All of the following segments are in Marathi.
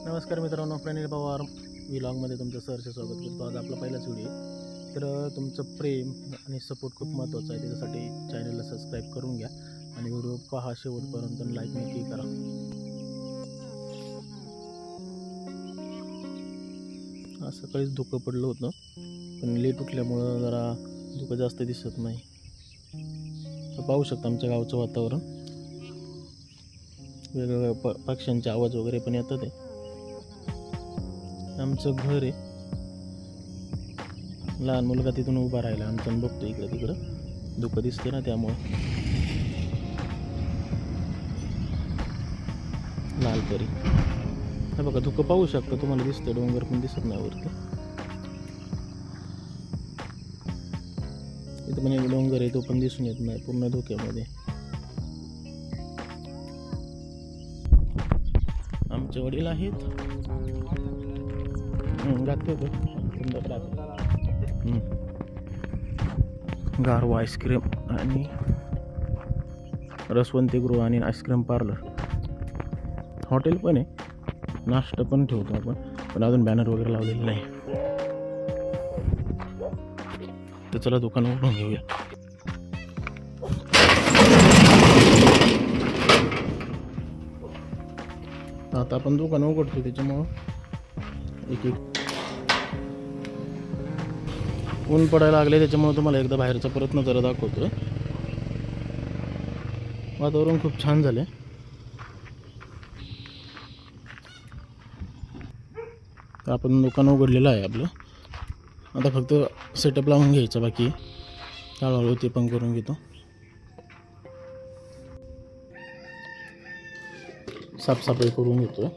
नमस्कार मित्रांनो, प्रणील पवार व्लॉगमध्ये तुमचं सहर्ष स्वागत करतो। आज आपला पहिलाच व्हिडिओ आहे, तर तुमचं प्रेम आणि सपोर्ट खूप महत्त्वाचं आहे। त्याच्यासाठी चॅनलला सबस्क्राईब करून घ्या आणि व्हिडिओ पहा शेवटपर्यंत, लाईक नक्की करा। आज सकाळीच धुकं पडलं होतं, पण लेट उठल्यामुळं जरा धुकं जास्त दिसत नाही। तर पाहू शकता आमच्या गावचं वातावरण, वेगवेगळ्या पक्ष्यांचे आवाज वगैरे पण येतात आहे। आमचं घर आहे, लहान मुलगा तिथून उभा राहिला आमचं बघतो इकडं तिकडं, धुकं दिसते ना त्यामुळे। लाल परी हे बघा, धुकं पाहू शकता, तुम्हाला दिसतं, डोंगर पण दिसत नाही वरती। इथं पण एक डोंगर आहे, तो पण दिसून येत नाही पूर्ण धुक्यामध्ये। आमचे वडील आहेत, जाते गारवा आईस्क्रीम आणि रसवंतीगृह आणि आईस्क्रीम पार्लर, हॉटेल पण आहे, नाश्ता पण ठेवतो आपण, पण अजून बॅनर वगैरे लावलेलं नाही। तर चला दुकान उघडून घेऊया। आता आपण दुकान उघडतो, त्याच्यामुळं एक ऊन पडायला लागले, त्याच्यामुळे तुम्हाला एकदा बाहेरचा परत नजारा दाखवतोय। वातावरण खूप छान झाले। आपण दुकान उघडलेलं आहे आपलं, आता फक्त सेटअप लावून घ्यायचं, बाकी हळूहळू ते पण करून घेतो। साफसफाई करून घेतो।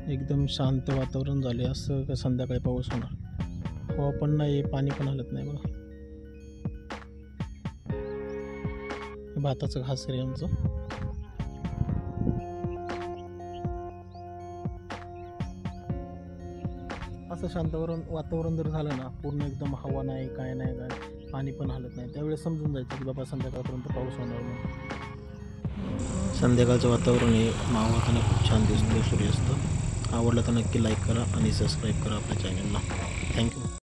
एकदम शांत वातावरण झाले, असं का संध्याकाळी पाऊस होणार। हवा पण नाही, पाणी पण हलत नाही बघा। भाताचं घास रे आमचं। असं शांत वातावरण जर झालं ना, पूर्ण एकदम हवा नाही, काय नाही, काय पाणी पण हलत नाही, त्यावेळेस समजून जायचं की बाबा संध्याकाळपर्यंत पाऊस होणार नाही। संध्याकाळचं वातावरण हे मावळताना खूप छान दिसतं, सूर्यास्त। आवडलं तर नक्की लाईक करा आणि सबस्क्राईब करा आपल्या चॅनलला। थँक्यू।